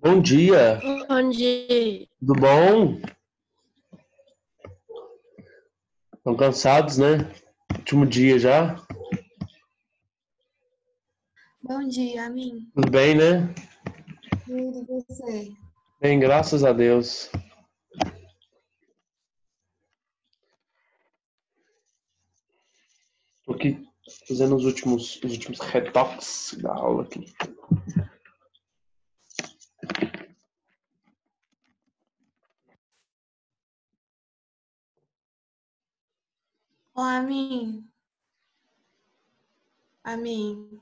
Bom dia, Bom dia. tudo bom? Estão cansados, né? Último dia já. Bom dia, Amin. Tudo bem, né? Tudo e você? Bem, graças a Deus. Tô aqui fazendo os últimos retoques da aula aqui. Ô, Amin. Amin.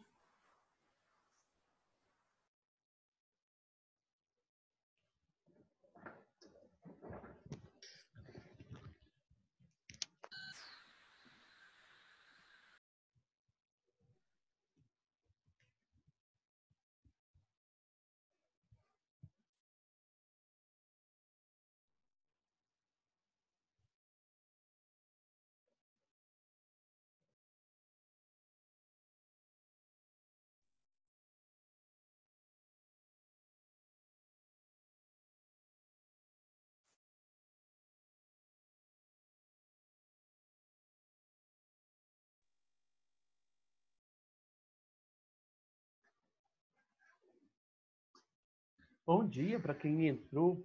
Bom dia para quem entrou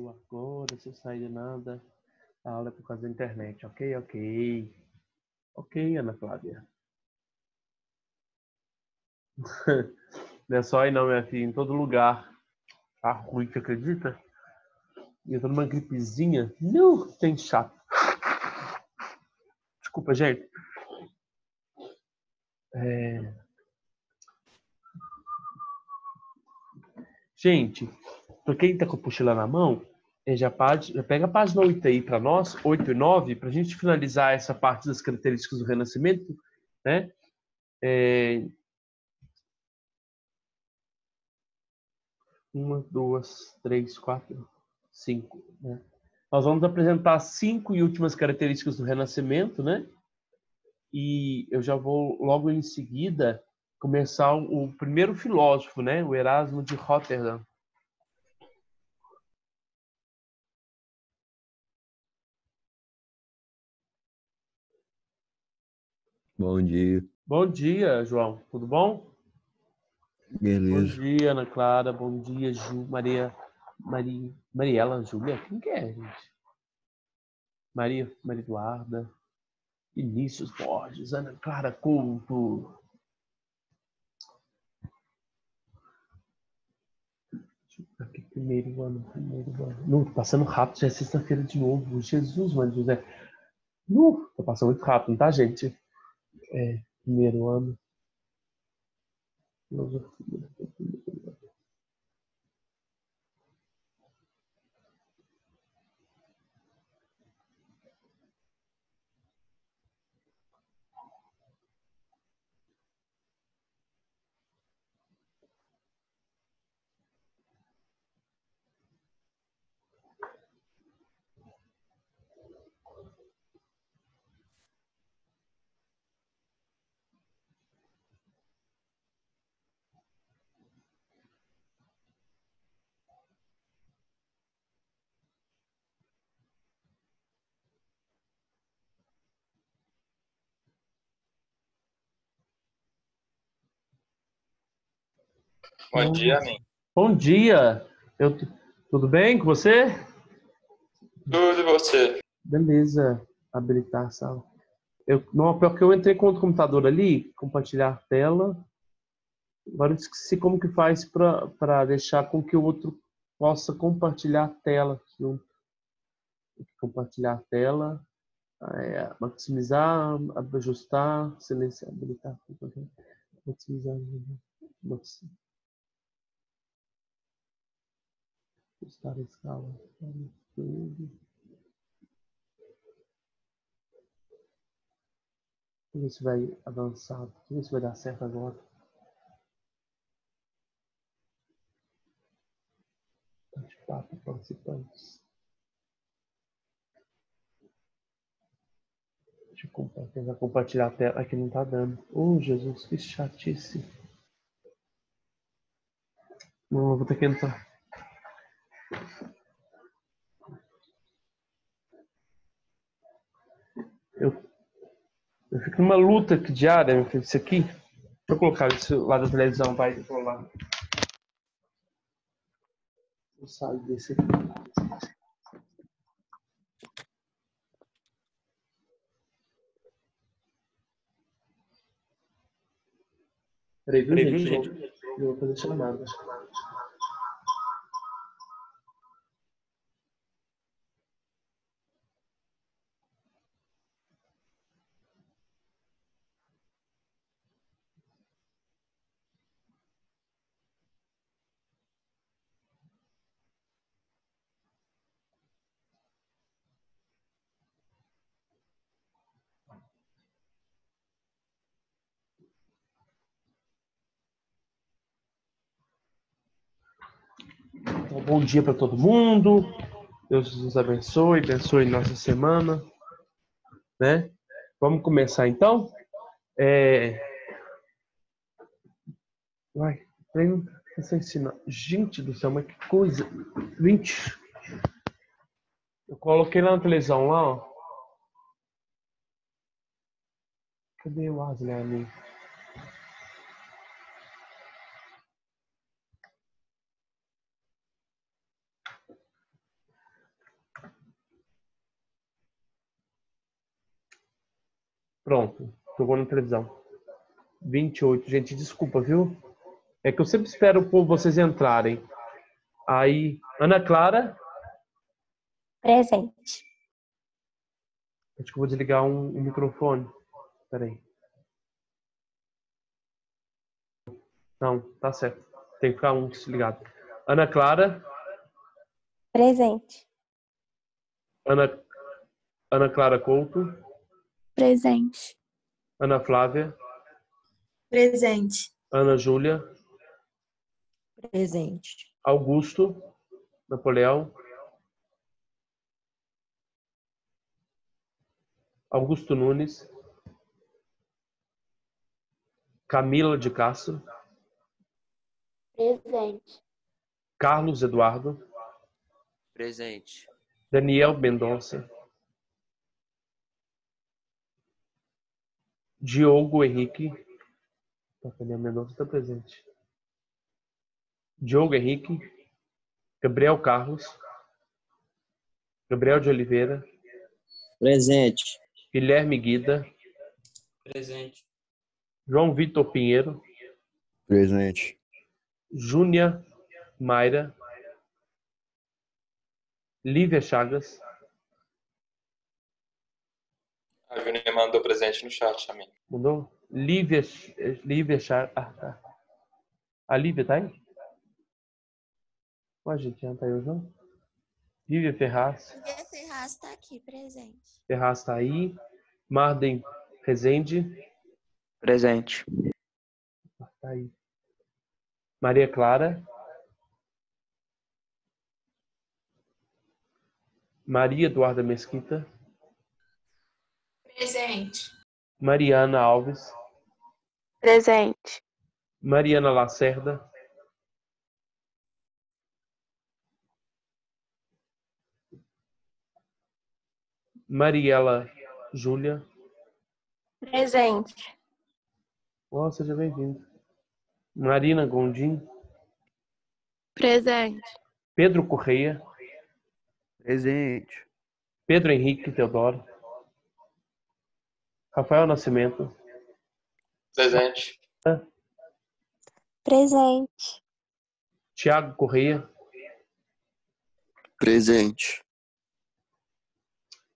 agora, sem sair de nada. A aula é por causa da internet, ok? Ok, Ana Flávia. Não é só aí não, minha filha, em todo lugar. Tá ruim, você acredita? E eu tô numa gripezinha. Não, tem chato. Desculpa, gente. Gente, para quem está com a apostila na mão, já pega a página 8 aí para nós, 8 e 9, para a gente finalizar essa parte das características do Renascimento, né? Uma, duas, três, quatro, cinco, né? Nós vamos apresentar 5 e últimas características do Renascimento, né? E eu já vou logo em seguida começar o primeiro filósofo, né? O Erasmo de Roterdã. Bom dia. Bom dia, João. Tudo bom? Bom Beleza. dia, Ana Clara. Bom dia, Ju, Mariela, Júlia. Quem que é, gente? Maria Eduarda. Vinícius Borges, Ana Clara Couto. Aqui, primeiro ano. Não, tá passando rápido, já é sexta-feira de novo. Jesus, mano, José. Tá passando muito rápido, tá, gente? Primeiro ano. Filosofia. Bom dia, Amin. Bom dia. Tudo bem com você? Tudo e você? Beleza. Habilitar a sala. Não, pior que eu entrei com o computador ali, compartilhar tela. Agora eu esqueci como que faz para deixar com que o outro possa compartilhar a tela. Compartilhar a tela, maximizar, ajustar, silenciar, habilitar, maximizar, ajustar a escala. Vamos ver se vai avançar, vamos ver se vai dar certo agora. Bate-papo, participantes. Deixa eu tentar compartilhar a tela. Aqui não tá dando. Oh, Jesus, que chatice. Não, vou ter que entrar. Eu fico numa luta aqui diária, meu filho. Isso aqui. Deixa eu colocar isso lá da televisão, vai rolar. Eu saio desse aqui. Peraí, viu, gente? Eu vou fazer chamada. Então, bom dia para todo mundo. Deus nos abençoe nossa semana, né? Vamos começar então? Vai, treino essa ensina. Gente do céu, mas que coisa. 20. Eu coloquei lá na televisão lá, ó. Cadê o Wesley ali? Pronto, jogou na televisão. 28, gente, desculpa, viu? É que eu sempre espero por vocês entrarem. Aí, Ana Clara. Presente. Acho que eu vou desligar um microfone. Peraí. Não, tá certo. Tem que ficar um desligado. Ana Clara. Presente. Ana Clara Couto. Presente. Ana Flávia. Presente. Ana Júlia. Presente. Augusto. Napoleão. Augusto Nunes. Camila de Castro. Presente. Carlos Eduardo. Presente. Daniel Mendonça. Diogo Henrique. Daniel Mendonça está presente. Diogo Henrique. Gabriel Carlos. Gabriel de Oliveira. Presente. Guilherme Guida. Presente. João Vitor Pinheiro. Presente. Júnia Mayra. Lívia Chagas. A Júnior mandou presente no chat a mim. Mudou? Lívia Chagas. Ah, tá. A Lívia tá aí? Ué, gente, não tá aí hoje, não? Lívia Ferraz. Lívia Ferraz está aqui, presente. Ferraz tá aí. Marden Rezende. Presente. Tá aí. Maria Clara. Maria Eduarda Mesquita. Presente. Mariana Alves. Presente. Mariana Lacerda. Mariela Júlia. Presente. Oh, seja bem-vindo. Marina Gondim. Presente. Pedro Correia. Presente. Pedro Henrique Teodoro. Rafael Nascimento. Presente. Presente. Tiago Correia. Presente.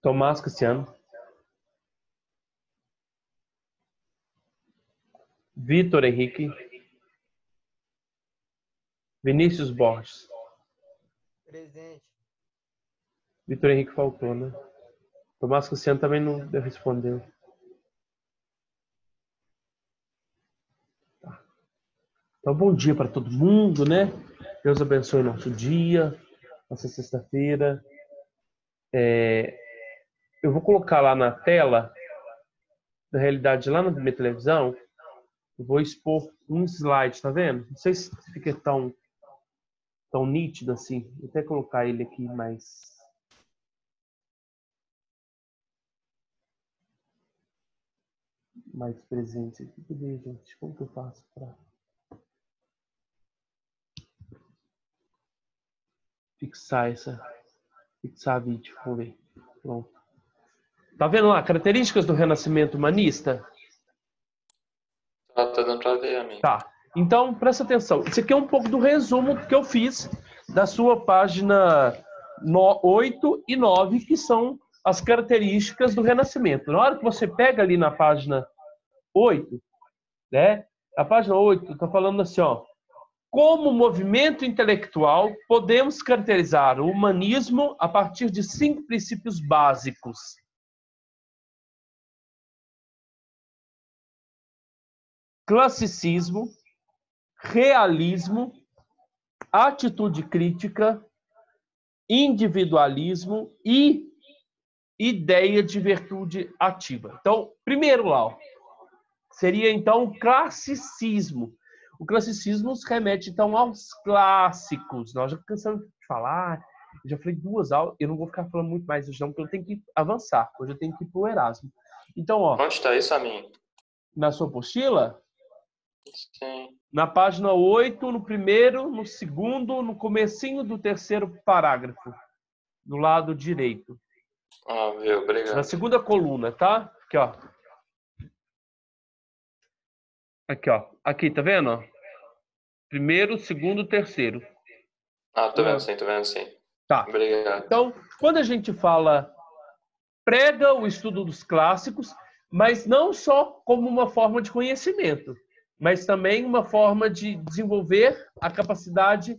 Tomás Cristiano. Vitor Henrique. Vinícius Borges. Presente. Vitor Henrique faltou, né? Tomás Cristiano também não respondeu. Tá. Então, bom dia para todo mundo, né? Deus abençoe nosso dia, nossa sexta-feira. Eu vou colocar lá na tela, na realidade, lá na minha televisão, eu vou expor um slide, tá vendo? Não sei se fica tão tão nítido assim. Vou até colocar ele aqui mais presente aqui. Cadê, gente? Como que eu faço para fixar vídeo? Vamos ver. Pronto. Tá vendo lá? Características do Renascimento humanista? Tá dando pra ver, amigo. Tá. Então, presta atenção. Isso aqui é um pouco do resumo que eu fiz da sua página 8 e 9, que são as características do Renascimento. Na hora que você pega ali na página 8, né? A página 8 está falando assim, ó. Como movimento intelectual, podemos caracterizar o humanismo a partir de 5 princípios básicos. Classicismo, realismo, atitude crítica, individualismo e ideia de virtude ativa. Então, primeiro lá, ó, seria então o classicismo. O classicismo nos remete então aos clássicos. Nós já cansamos de falar, eu já falei 2 aulas, eu não vou ficar falando muito mais hoje não, porque eu tenho que avançar. Hoje eu tenho que ir para o Erasmo. Então, ó, Onde está isso, amigo? na sua apostila, Sim. na página 8, no primeiro, no segundo, no comecinho do 3º parágrafo, do lado direito. Ah, viu, obrigado. Na segunda coluna, tá? Aqui, ó. Aqui, ó. Aqui, tá vendo? Ó? Primeiro, segundo, terceiro. Ah, tô vendo sim, tô vendo sim. Tá. Obrigado. Então, quando a gente fala, prega o estudo dos clássicos, mas não só como uma forma de conhecimento, mas também uma forma de desenvolver a capacidade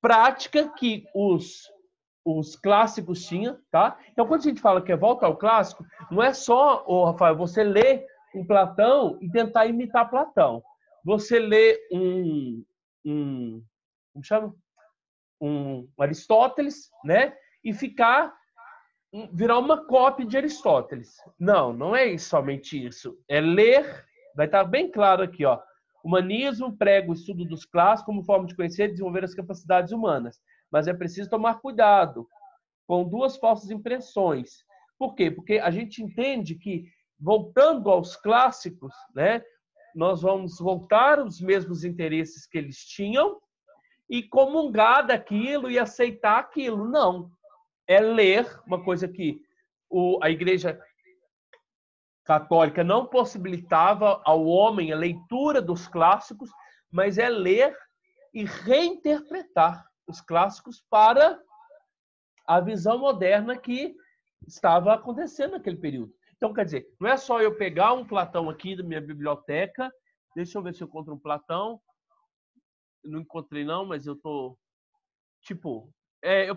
prática que os clássicos tinham, tá? Então, quando a gente fala que é volta ao clássico, não é só, Rafael, você ler um Platão e tentar imitar Platão. Você lê como chama? Um Aristóteles, né? E virar uma cópia de Aristóteles. Não, não é somente isso. É ler, vai estar bem claro aqui, ó. Humanismo prega o estudo dos clássicos como forma de conhecer e desenvolver as capacidades humanas. Mas é preciso tomar cuidado com 2 falsas impressões. Por quê? Porque a gente entende que, voltando aos clássicos, né, nós vamos voltar aos mesmos interesses que eles tinham e comungar daquilo e aceitar aquilo. Não. É ler, uma coisa que a Igreja Católica não possibilitava ao homem a leitura dos clássicos, mas é ler e reinterpretar os clássicos para a visão moderna que estava acontecendo naquele período. Então, quer dizer, não é só eu pegar um Platão aqui da minha biblioteca, deixa eu ver se eu encontro um Platão, eu não encontrei não, mas eu tô, tipo, eu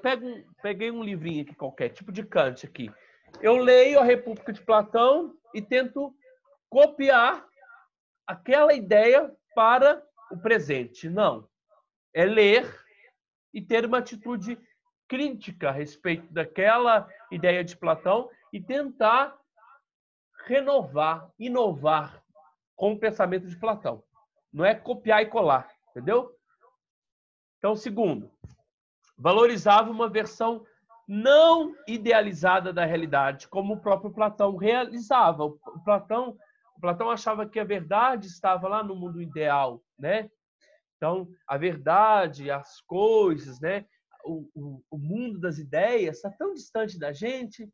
peguei um livrinho aqui qualquer, tipo de Kant aqui. Eu leio a República de Platão e tento copiar aquela ideia para o presente. Não. É ler e ter uma atitude crítica a respeito daquela ideia de Platão e tentar renovar, inovar com o pensamento de Platão. Não é copiar e colar, entendeu? Então, segundo, valorizava uma versão não idealizada da realidade, como o próprio Platão realizava. O Platão achava que a verdade estava lá no mundo ideal, né? Então, a verdade, as coisas, né? O mundo das ideias está tão distante da gente,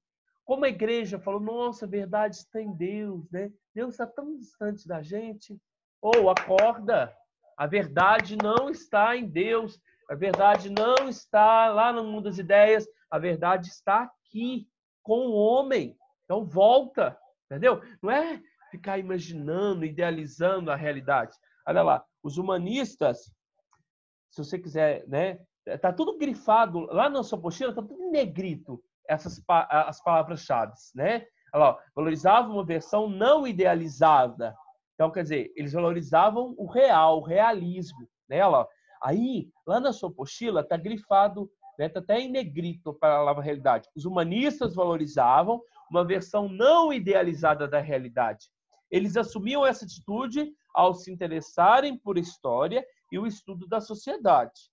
como a igreja falou, nossa, a verdade está em Deus, né? Deus está tão distante da gente. Ou acorda, a verdade não está em Deus, a verdade não está lá no mundo das ideias, a verdade está aqui, com o homem. Então volta, entendeu? Não é ficar imaginando, idealizando a realidade. Olha lá, os humanistas, se você quiser, né? Tá tudo grifado, lá na sua apostila tá tudo em negrito, as palavras-chave, né? Olha lá, valorizavam uma versão não idealizada. Então, quer dizer, eles valorizavam o real, o realismo, né? Olha lá. Aí, lá na sua apostila, está grifado, né? Tá até em negrito para a palavra realidade. Os humanistas valorizavam uma versão não idealizada da realidade. Eles assumiam essa atitude ao se interessarem por história e o estudo da sociedade,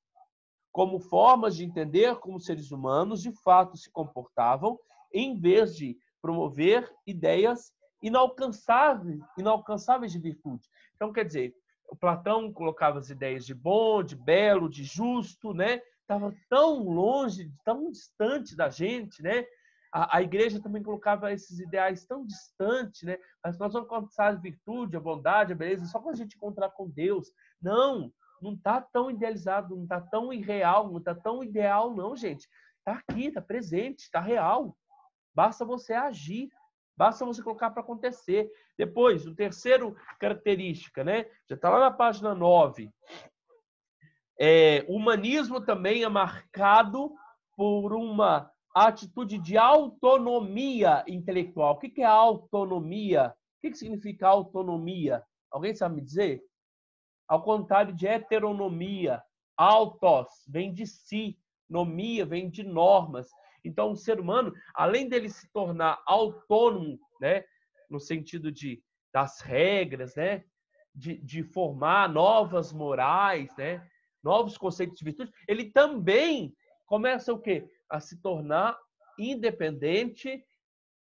como formas de entender como seres humanos de fato se comportavam, em vez de promover ideias inalcançáveis de virtude. Então, quer dizer, o Platão colocava as ideias de bom, de belo, de justo, né? Estava tão longe, tão distante da gente, né? A igreja também colocava esses ideais tão distantes, né? Mas nós vamos alcançar a virtude, a bondade, a beleza só quando a gente encontrar com Deus. Não está tão idealizado, não está tão irreal, não está tão ideal, não, gente. Está aqui, está presente, está real. Basta você agir, basta você colocar para acontecer. Depois, o terceiro característica, né? Já está lá na página 9. O humanismo também é marcado por uma atitude de autonomia intelectual. O que é autonomia? O que significa autonomia? Alguém sabe me dizer? Ao contrário de heteronomia. Autos vem de si, nomia vem de normas. Então, o ser humano, além dele se tornar autônomo, né, no sentido das regras, né, de formar novas morais, né, novos conceitos de virtude, ele também começa o quê? A se tornar independente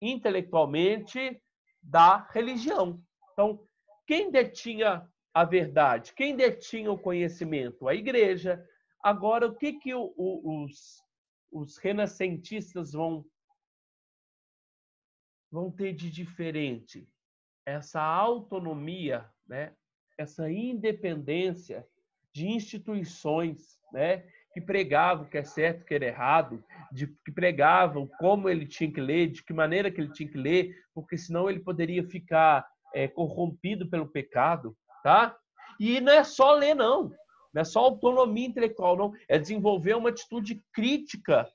intelectualmente da religião. Então, quem detinha a verdade? Quem detinha o conhecimento? A igreja. Agora, o que os renascentistas vão ter de diferente? Essa autonomia, né? Essa independência de instituições, né? Que pregavam o que é certo e o que é errado, que pregavam como ele tinha que ler, de que maneira que ele tinha que ler, porque senão ele poderia ficar corrompido pelo pecado, tá? E não é só ler, não. Não é só autonomia intelectual, não. É desenvolver uma atitude crítica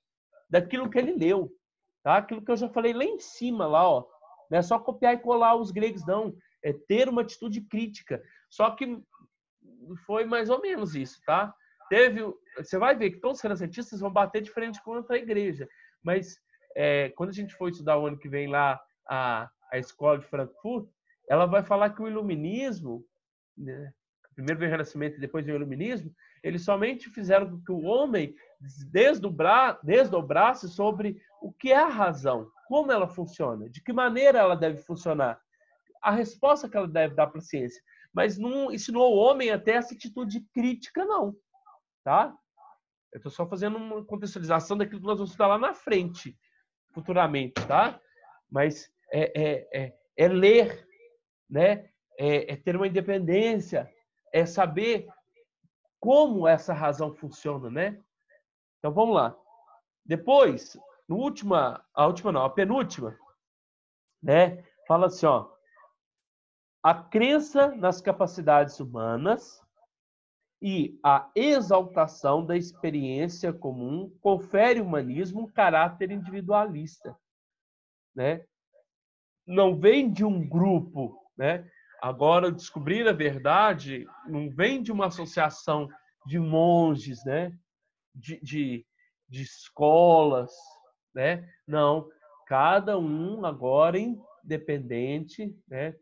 daquilo que ele leu, tá? Aquilo que eu já falei lá em cima, lá, ó. Não é só copiar e colar os gregos, não. É ter uma atitude crítica. Só que foi mais ou menos isso, tá? Você vai ver que todos os renascentistas vão bater de frente contra a igreja. Mas quando a gente for estudar o ano que vem lá a escola de Frankfurt, ela vai falar que o iluminismo, né, primeiro veio o Renascimento e depois veio o iluminismo, eles somente fizeram com que o homem desdobrasse sobre o que é a razão, como ela funciona, de que maneira ela deve funcionar, a resposta que ela deve dar para a ciência. Mas não ensinou o homem até essa atitude crítica, não. Tá? Eu estou só fazendo uma contextualização daquilo que nós vamos estudar lá na frente, futuramente, tá? Mas é ler, né? É ter uma independência, é saber como essa razão funciona, né? Então vamos lá. Depois, a penúltima, né? Fala assim, ó, a crença nas capacidades humanas e a exaltação da experiência comum confere ao humanismo um caráter individualista, né? Não vem de um grupo, né? Agora, descobrir a verdade não vem de uma associação de monges, né? De escolas, né? Não, cada um agora independente, né?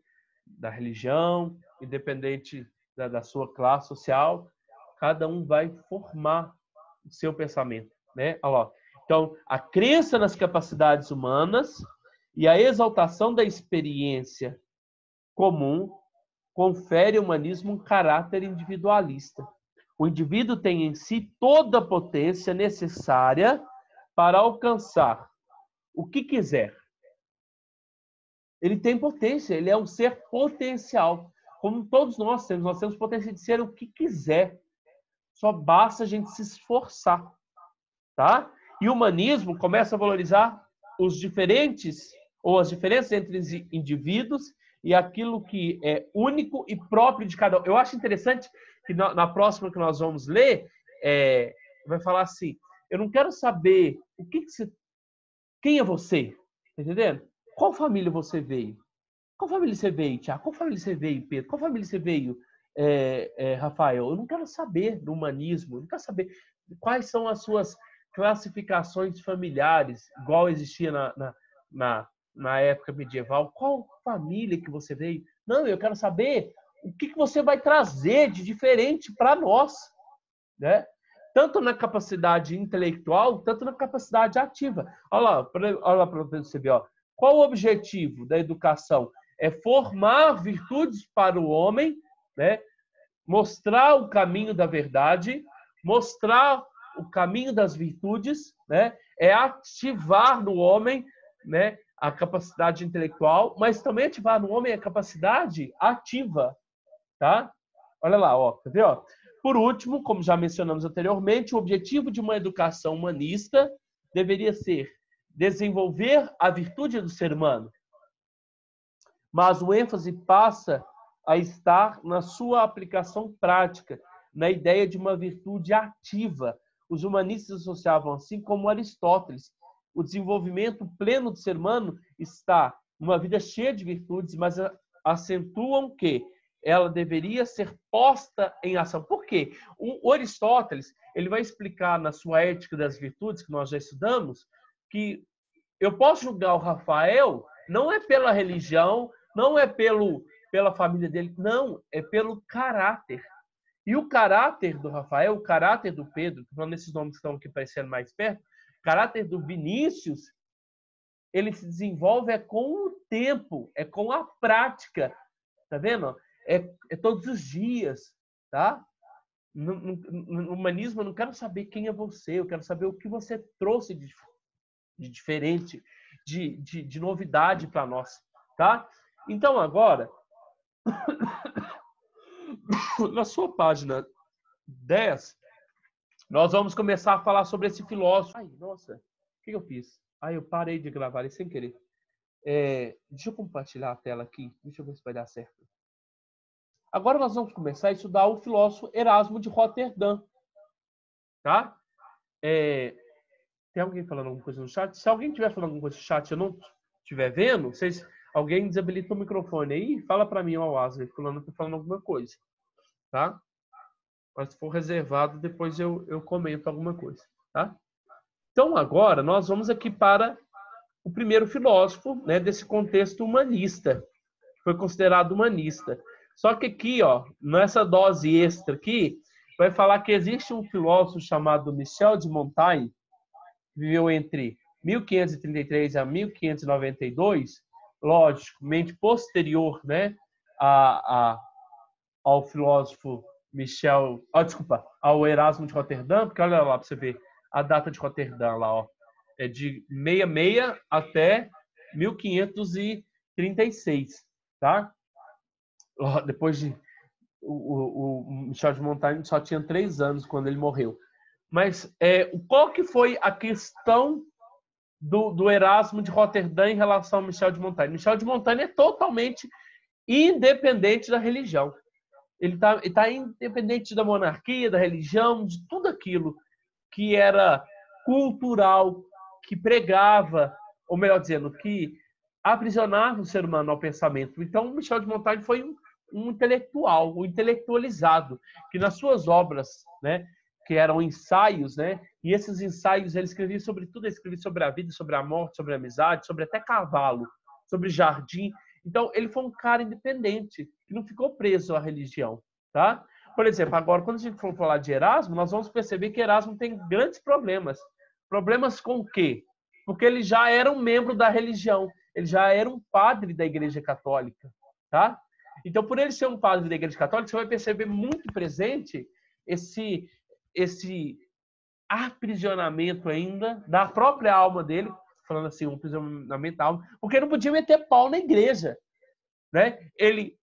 Da religião, independente da sua classe social, cada um vai formar o seu pensamento, né? Olha lá. Então, a crença nas capacidades humanas e a exaltação da experiência comum confere ao humanismo um caráter individualista. O indivíduo tem em si toda a potência necessária para alcançar o que quiser. Ele tem potência, ele é um ser potencial. Como todos nós temos potência de ser o que quiser. Só basta a gente se esforçar, tá? E o humanismo começa a valorizar os diferentes, ou as diferenças entre os indivíduos e aquilo que é único e próprio de cada um. Eu acho interessante que na próxima que nós vamos ler, vai falar assim, eu não quero saber quem é você, tá entendendo? Qual família você veio? Qual família você veio, Tiago? Qual família você veio, Pedro? Qual família você veio, Rafael? Eu não quero saber do humanismo, eu não quero saber quais são as suas classificações familiares, igual existia na época medieval. Qual família que você veio? Não, eu quero saber o que você vai trazer de diferente para nós, né? Tanto na capacidade intelectual, tanto na capacidade ativa. Olha lá para você ver. Ó. Qual o objetivo da educação? É formar virtudes para o homem, né? Mostrar o caminho da verdade, mostrar o caminho das virtudes, né? É ativar no homem, né, a capacidade intelectual, mas também ativar no homem a capacidade ativa, tá? Olha lá, ó, quer ver, ó? Por último, como já mencionamos anteriormente, o objetivo de uma educação humanista deveria ser desenvolver a virtude do ser humano. Mas o ênfase passa a estar na sua aplicação prática, na ideia de uma virtude ativa. Os humanistas associavam, assim como Aristóteles, o desenvolvimento pleno do ser humano está numa vida cheia de virtudes, mas acentuam que ela deveria ser posta em ação. Por quê? O Aristóteles, ele vai explicar na sua Ética das Virtudes, que nós já estudamos, que eu posso julgar o Rafael não é pela religião, não é pela família dele, não, é pelo caráter. E o caráter do Rafael, o caráter do Pedro, falando esses nomes que estão aqui parecendo mais perto, o caráter do Vinícius, ele se desenvolve com o tempo, é com a prática. Tá vendo? É todos os dias, tá? No humanismo, eu não quero saber quem é você, eu quero saber o que você trouxe de diferente, de novidade para nós, tá? Então, agora, na sua página 10, nós vamos começar a falar sobre esse filósofo. Ai, nossa, o que eu fiz? Ai, eu parei de gravar isso sem querer. Deixa eu compartilhar a tela aqui, deixa eu ver se vai dar certo. Agora nós vamos começar a estudar o filósofo Erasmo de Roterdã, tá? Tem alguém falando alguma coisa no chat? Se alguém estiver falando alguma coisa no chat e eu não estiver vendo, alguém desabilita o microfone aí, fala para mim, ó, Wesley, fulano tá falando alguma coisa, tá? Mas se for reservado, depois eu comento alguma coisa, tá? Então agora nós vamos aqui para o primeiro filósofo, né, desse contexto humanista, que foi considerado humanista. Só que aqui, ó, nessa dose extra aqui, vai falar que existe um filósofo chamado Michel de Montaigne, que viveu entre 1533 a 1592, logicamente posterior, né, ao filósofo ao Erasmo de Roterdã, porque olha lá para você ver a data de Roterdã lá, ó, é de 66 até 1536, tá? Depois de o Michel de Montaigne só tinha 3 anos quando ele morreu. Mas qual que foi a questão do Erasmo de Roterdã em relação ao Michel de Montaigne? Michel de Montaigne é totalmente independente da religião. Ele tá independente da monarquia, da religião, de tudo aquilo que era cultural, que pregava, ou melhor dizendo, que aprisionava o ser humano ao pensamento. Então, Michel de Montaigne foi um intelectual, um intelectualizado, que nas suas obras, né, que eram ensaios, né, e esses ensaios ele escrevia sobre tudo, ele escrevia sobre a vida, sobre a morte, sobre a amizade, sobre até cavalo, sobre jardim. Então, ele foi um cara independente, que não ficou preso à religião, tá? Por exemplo, agora, quando a gente for falar de Erasmo, nós vamos perceber que Erasmo tem grandes problemas. Problemas com o quê? Porque ele já era um membro da religião, ele já era um padre da Igreja Católica, tá? Então, por ele ser um padre da Igreja Católica, você vai perceber muito presente esse aprisionamento ainda da própria alma dele, falando assim, um aprisionamento da alma, porque não podia meter pau na igreja, né? Ele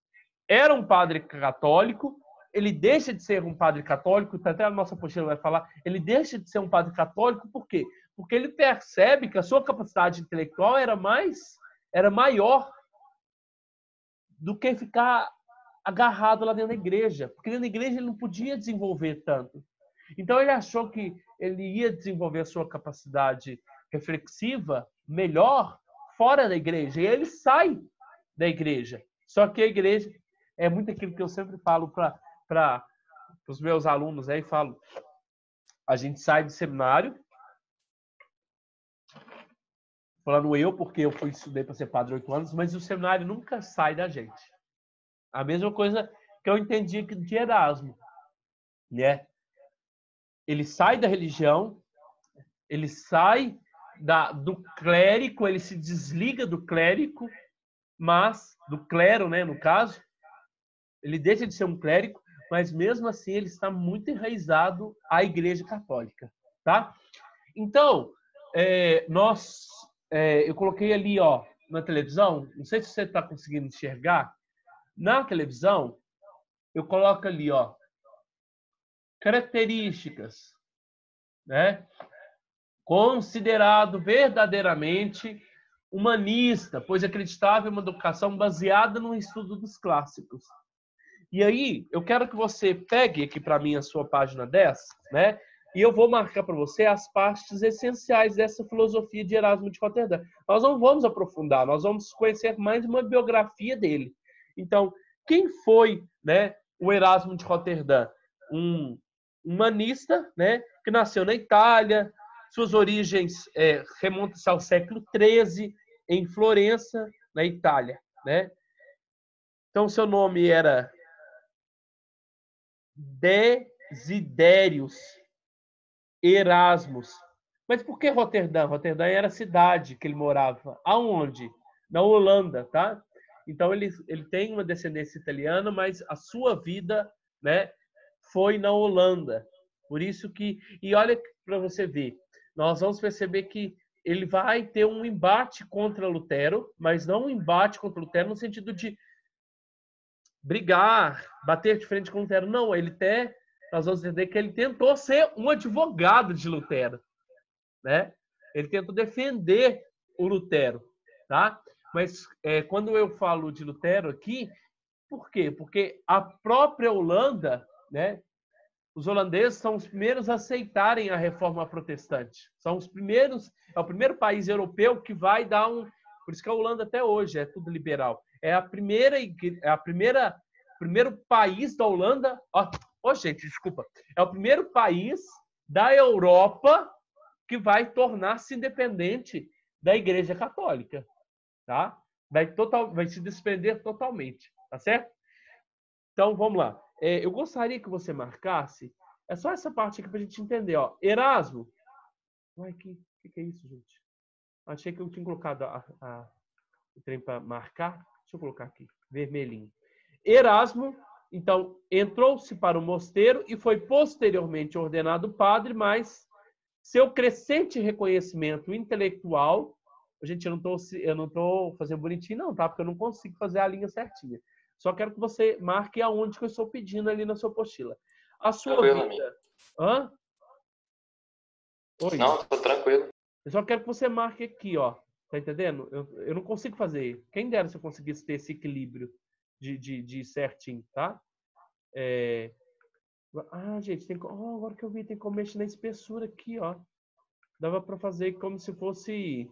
era um padre católico, ele deixa de ser um padre católico, até a nossa apostila vai falar, ele deixa de ser um padre católico, por quê? Porque ele percebe que a sua capacidade intelectual era maior do que ficar agarrado lá dentro da igreja, porque dentro da igreja ele não podia desenvolver tanto. Então ele achou que ele ia desenvolver a sua capacidade reflexiva melhor fora da igreja, e ele sai da igreja. Só que a igreja é muito aquilo que eu sempre falo para os meus alunos, aí falo, a gente sai do seminário, falando eu, porque eu estudei para ser padre 8 anos, mas o seminário nunca sai da gente. A mesma coisa que eu entendi aqui de Erasmo, né? Ele sai da religião, ele sai do clérigo, ele se desliga do clérigo, mas do clero, né, no caso, ele deixa de ser um clérigo, mas mesmo assim ele está muito enraizado à Igreja Católica, tá? Então, eu coloquei ali, ó, na televisão, não sei se você está conseguindo enxergar, na televisão, eu coloco ali, ó, características, né? Considerado verdadeiramente humanista, pois acreditava em uma educação baseada no estudo dos clássicos. E aí, eu quero que você pegue aqui para mim a sua página 10, né? E eu vou marcar para você as partes essenciais dessa filosofia de Erasmo de Roterdã. Nós não vamos aprofundar, nós vamos conhecer mais uma biografia dele. Então, quem foi, né, o Erasmo de Roterdã? Um humanista, né, que nasceu na Itália, suas origens remontam-se ao século XIII, em Florença, na Itália, né? Então, seu nome era Desidérios Erasmus. Mas por que Roterdã? Roterdã era a cidade que ele morava. Aonde? Na Holanda, tá? Então, ele tem uma descendência italiana, mas a sua vida, né, foi na Holanda. Por isso que... E olha para você ver, nós vamos perceber que ele vai ter um embate contra Lutero, mas não um embate contra Lutero no sentido de brigar, bater de frente com Lutero. Não, nós vamos entender que ele tentou ser um advogado de Lutero, né? Ele tentou defender o Lutero, tá? Mas quando eu falo de Lutero aqui, por quê? Porque a própria Holanda, né? Os holandeses são os primeiros a aceitarem a reforma protestante. São os primeiros, é o primeiro país europeu que vai dar por isso que a Holanda até hoje é tudo liberal. É o primeiro país da Holanda. Gente, desculpa. É o primeiro país da Europa que vai tornar-se independente da Igreja Católica, tá? Vai se desprender totalmente, tá certo? Então, vamos lá. Eu gostaria que você marcasse, é só essa parte aqui para a gente entender, ó. Erasmo. Uai, que é isso, gente? Achei que eu tinha colocado o trem para marcar. Deixa eu colocar aqui, vermelhinho. Erasmo, então, entrou-se para o mosteiro e foi posteriormente ordenado padre, mas seu crescente reconhecimento intelectual... Gente, eu não estou fazendo bonitinho, não, tá? Porque eu não consigo fazer a linha certinha. Só quero que você marque aonde que eu estou pedindo ali na sua apostila. A sua Tranquilo, vida... Hã? Oi? Não, tô tranquilo. Eu só quero que você marque aqui, ó. Tá entendendo? Eu não consigo fazer. Quem dera se eu conseguisse ter esse equilíbrio de certinho, tá? Gente, agora que eu vi, tem como mexer na espessura aqui, ó. Dava para fazer como se fosse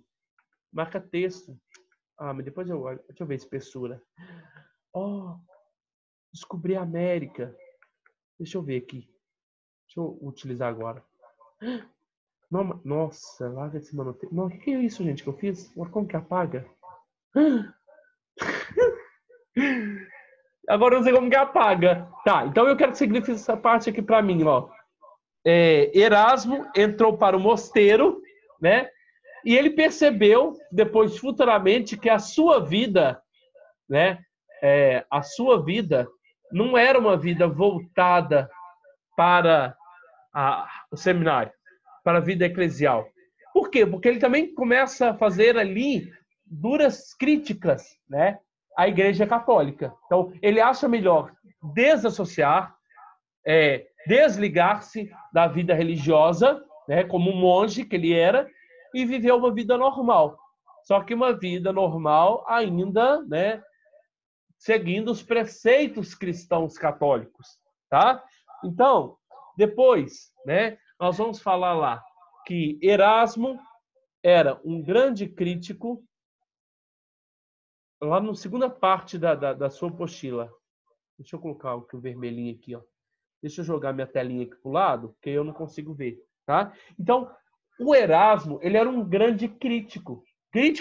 marca-texto. Mas depois eu olho. Deixa eu ver a espessura. Descobri a América. Deixa eu ver aqui. Deixa eu utilizar agora. Nossa, larga esse manutenção. Não, o que é isso, gente, que eu fiz? Como que apaga? Agora eu não sei como que apaga. Tá, então eu quero que você grife essa parte aqui para mim, ó. Erasmo entrou para o mosteiro, né? E ele percebeu, depois, futuramente, que a sua vida, né? A sua vida não era uma vida voltada para o seminário, para a vida eclesial. Por quê? Porque ele também começa a fazer ali duras críticas, né, à Igreja Católica. Então, ele acha melhor desassociar, desligar-se da vida religiosa, né, como um monge que ele era, e viver uma vida normal. Só que uma vida normal ainda, né, seguindo os preceitos cristãos católicos, tá? Então, depois, né, nós vamos falar lá que Erasmo era um grande crítico, lá na segunda parte da sua apostila. Deixa eu colocar o vermelhinho aqui, ó. Deixa eu jogar minha telinha aqui para o lado, porque eu não consigo ver, tá? Então, o Erasmo, ele era um grande crítico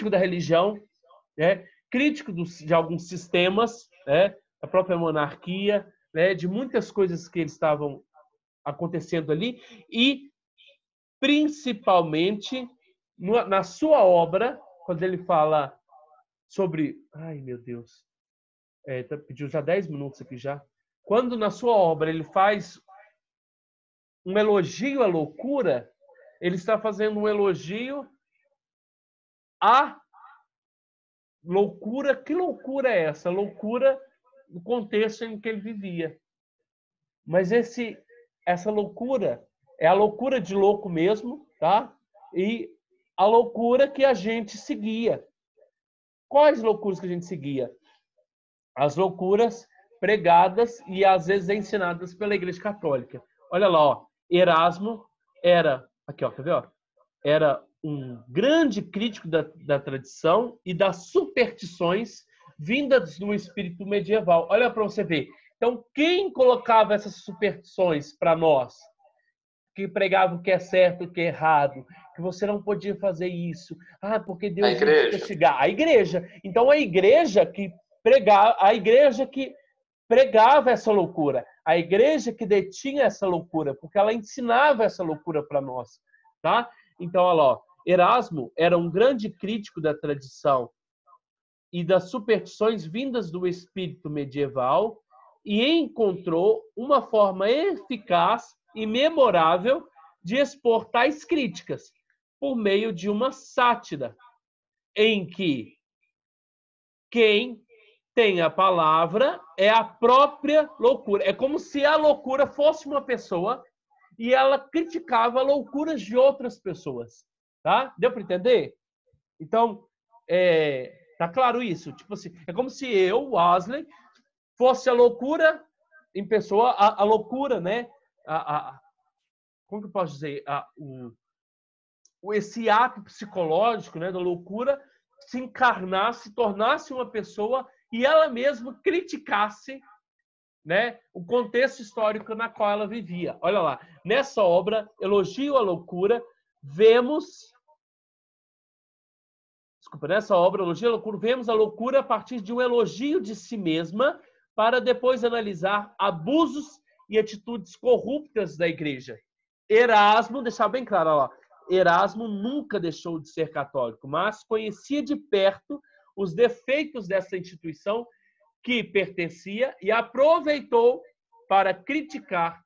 da religião, né? Crítico de alguns sistemas, né? A própria monarquia, né, de muitas coisas que eles estavam acontecendo ali e principalmente na sua obra, quando ele fala sobre... Ai, meu Deus. Pediu já 10 minutos aqui já. Quando na sua obra ele faz um elogio à loucura, ele está fazendo um elogio à loucura. Que loucura é essa? Loucura no contexto em que ele vivia. Mas essa loucura é a loucura de louco mesmo, tá? E a loucura que a gente seguia. Quais loucuras que a gente seguia? As loucuras pregadas e às vezes ensinadas pela Igreja Católica. Olha lá, ó, Erasmo era, aqui ó, quer ver? Ó? Era um grande crítico da tradição e das superstições vindas do espírito medieval. Olha para você ver. Então, quem colocava essas superstições para nós? Que pregava o que é certo, o que é errado, que você não podia fazer isso. Ah, porque Deus ia castigar. A igreja. Então, a igreja que pregava essa loucura, a igreja que detinha essa loucura, porque ela ensinava essa loucura para nós, tá? Então, olha lá, ó, Erasmo era um grande crítico da tradição e das superstições vindas do espírito medieval e encontrou uma forma eficaz e memorável de expor tais críticas por meio de uma sátira em que quem tem a palavra é a própria loucura. É como se a loucura fosse uma pessoa e ela criticava loucuras de outras pessoas. Tá? Deu para entender? Então, tá claro isso? Tipo assim, é como se eu, Wesley, fosse a loucura em pessoa, a loucura, né? Como que eu posso dizer? Esse ato psicológico, né, da loucura se encarnasse, tornasse uma pessoa e ela mesma criticasse, né, o contexto histórico na qual ela vivia. Olha lá, nessa obra, Elogio à Loucura, nessa obra, Elogio à Loucura, vemos a loucura a partir de um elogio de si mesma para depois analisar abusos e atitudes corruptas da igreja. Erasmo, deixar bem claro, ó, Erasmo nunca deixou de ser católico, mas conhecia de perto os defeitos dessa instituição que pertencia e aproveitou para criticar,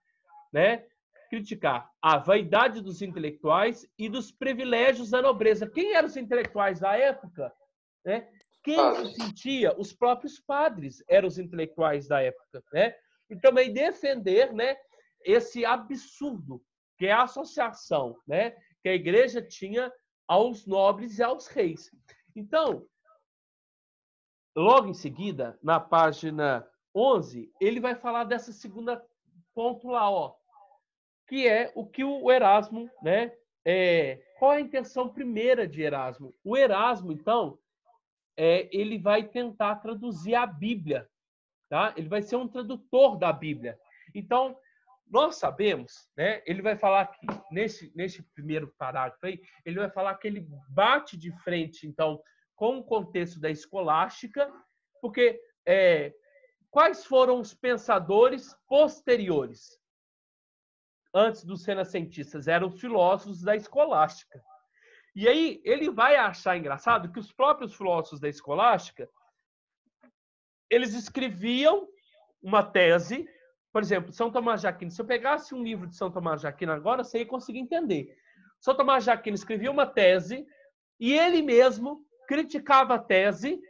né? Criticar a vaidade dos intelectuais e dos privilégios da nobreza. Quem eram os intelectuais da época? Né? Quem se sentia? Os próprios padres eram os intelectuais da época. Né? E também defender, né, esse absurdo que é a associação, né, que a igreja tinha aos nobres e aos reis. Então, logo em seguida, na página 11, ele vai falar dessa segunda ponto lá, ó, que é o que o Erasmo, né? Qual é a intenção primeira de Erasmo? O Erasmo, então, ele vai tentar traduzir a Bíblia, tá? Ele vai ser um tradutor da Bíblia. Então, nós sabemos, né? Ele vai falar aqui, nesse primeiro parágrafo aí, ele vai falar que ele bate de frente, então, com o contexto da escolástica, porque quais foram os pensadores posteriores? Antes dos renascentistas, eram os filósofos da escolástica. E aí ele vai achar engraçado que os próprios filósofos da escolástica, eles escreviam uma tese, por exemplo, São Tomás de Aquino. Se eu pegasse um livro de São Tomás de Aquino agora, você ia conseguir entender. São Tomás de Aquino escrevia uma tese e ele mesmo criticava a tese,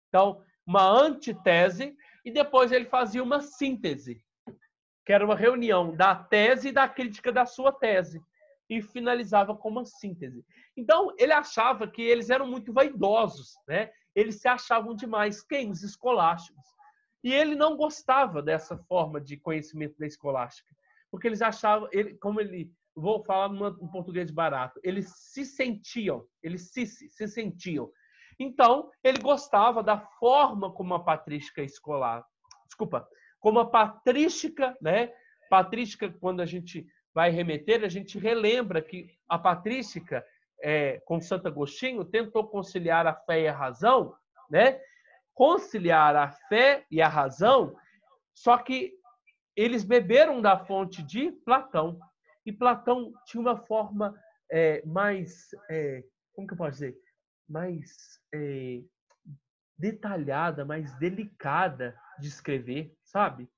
então, uma antitese, e depois ele fazia uma síntese, que era uma reunião da tese e da crítica da sua tese, e finalizava com uma síntese. Então, ele achava que eles eram muito vaidosos, né? Eles se achavam demais. Quem? Os escolásticos. E ele não gostava dessa forma de conhecimento da escolástica, porque eles achavam, vou falar um português barato, eles se sentiam. Então, ele gostava da forma como a patrística como a patrística, né? Patrística, quando a gente vai remeter, a gente relembra que a patrística, com Santo Agostinho, tentou conciliar a fé e a razão, né? Conciliar a fé e a razão, só que eles beberam da fonte de Platão. E Platão tinha uma forma mais, como que eu posso dizer? Mais detalhada, mais delicada de escrever, sabe?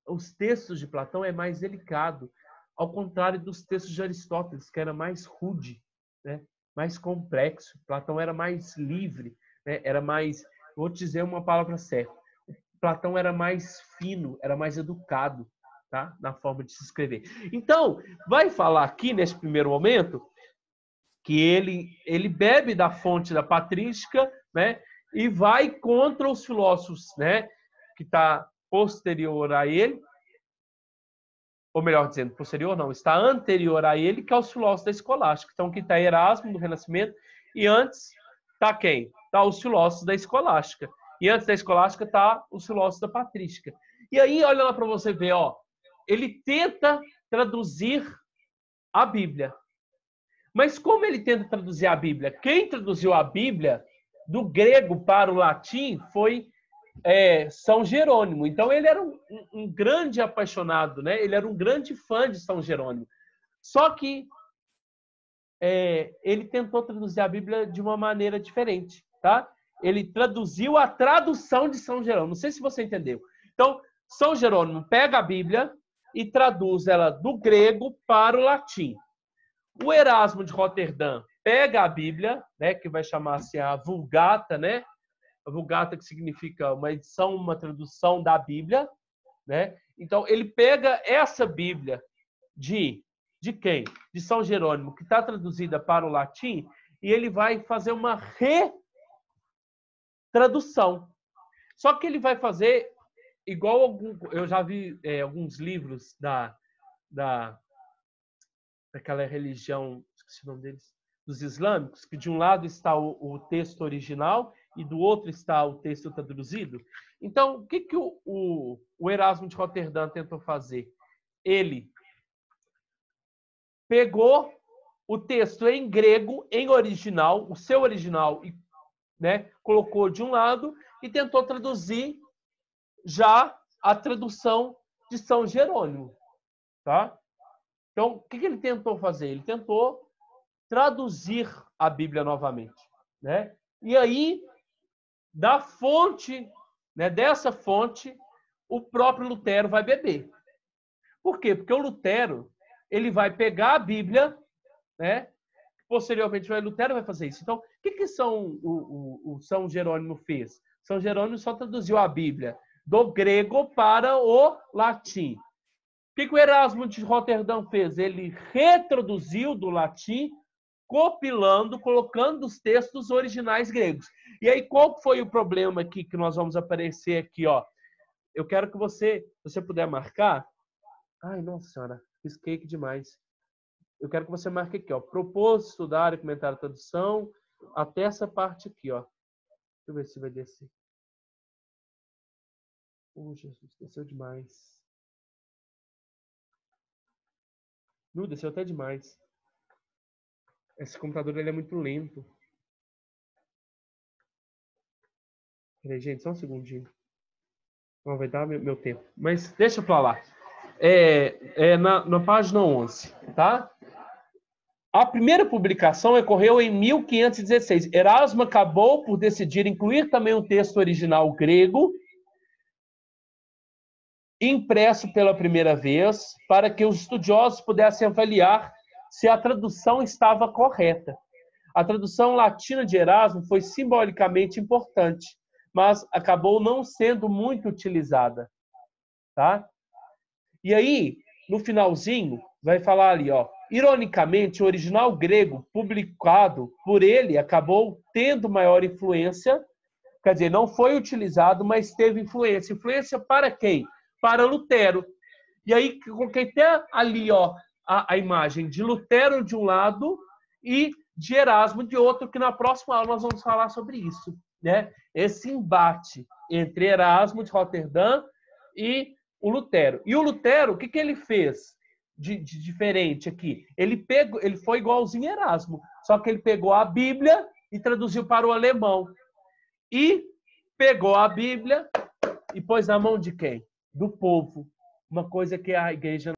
Os textos de Platão é mais delicado, ao contrário dos textos de Aristóteles, que era mais rude, né? Mais complexo. Platão era mais livre, né? Era mais, vou te dizer uma palavra certa, Platão era mais fino, era mais educado, tá? Na forma de se escrever. Então, vai falar aqui, nesse primeiro momento, que ele bebe da fonte da patrística, né? E vai contra os filósofos, né? Que está posterior a ele, ou melhor dizendo, posterior não, está anterior a ele, que é os filósofos da escolástica. Então, aqui está Erasmo, do Renascimento, e antes está quem? Está os filósofos da escolástica. E antes da escolástica está os filósofos da patrística. E aí, olha lá para você ver, ó, ele tenta traduzir a Bíblia. Mas como ele tenta traduzir a Bíblia? Quem traduziu a Bíblia do grego para o latim foi São Jerônimo. Então, ele era um grande apaixonado, né? Ele era um grande fã de São Jerônimo. Só que ele tentou traduzir a Bíblia de uma maneira diferente, tá? Ele traduziu a tradução de São Jerônimo. Não sei se você entendeu. Então, São Jerônimo pega a Bíblia e traduz ela do grego para o latim. O Erasmo de Roterdã pega a Bíblia, né, que vai chamar-se a Vulgata, né? A Vulgata, que significa uma edição, uma tradução da Bíblia, né? Então, ele pega essa Bíblia de quem? De São Jerônimo, que está traduzida para o latim, e ele vai fazer uma retradução. Só que ele vai fazer igual eu já vi alguns livros daquela religião, esqueci o nome deles, dos islâmicos, que de um lado está o texto original e do outro está o texto traduzido. Então, o que o Erasmo de Roterdã tentou fazer? Ele pegou o texto em grego, em original, o seu original, né, colocou de um lado e tentou traduzir já a tradução de São Jerônimo. Tá? Então, o que ele tentou fazer? Ele tentou traduzir a Bíblia novamente, né? E aí, da fonte, né, dessa fonte, o próprio Lutero vai beber. Por quê? Porque o Lutero, ele vai pegar a Bíblia, né? Posteriormente, o Lutero vai fazer isso. Então, o que o São Jerônimo fez? São Jerônimo só traduziu a Bíblia do grego para o latim. O que o Erasmo de Roterdã fez? Ele retraduziu do latim, compilando, colocando os textos originais gregos. E aí, qual foi o problema aqui que nós vamos aparecer aqui, ó? Eu quero que você puder marcar. Ai, nossa senhora, risquei aqui demais. Eu quero que você marque aqui, ó. Propôs, estudar e comentar a tradução, até essa parte aqui, ó. Deixa eu ver se vai descer. Oh, Jesus, desceu demais. Não, desceu até demais. Esse computador ele é muito lento. Peraí, gente, só um segundinho. Não, vai dar meu tempo. Mas deixa pra lá. Na página 11, tá? A primeira publicação ocorreu em 1516. Erasmo acabou por decidir incluir também um texto original grego, impresso pela primeira vez, para que os estudiosos pudessem avaliar se a tradução estava correta. A tradução latina de Erasmo foi simbolicamente importante, mas acabou não sendo muito utilizada. Tá? E aí, no finalzinho, vai falar ali, ó, ironicamente, o original grego publicado por ele acabou tendo maior influência, quer dizer, não foi utilizado, mas teve influência. Influência para quem? Para Lutero. E aí, coloquei até ali, ó, a imagem de Lutero de um lado e de Erasmo de outro, que na próxima aula nós vamos falar sobre isso, né? Esse embate entre Erasmo de Roterdã e o Lutero. E o Lutero, o que ele fez de diferente aqui? Ele foi igualzinho a Erasmo, só que ele pegou a Bíblia e traduziu para o alemão. E pegou a Bíblia e pôs na mão de quem? Do povo. uma coisa que a igreja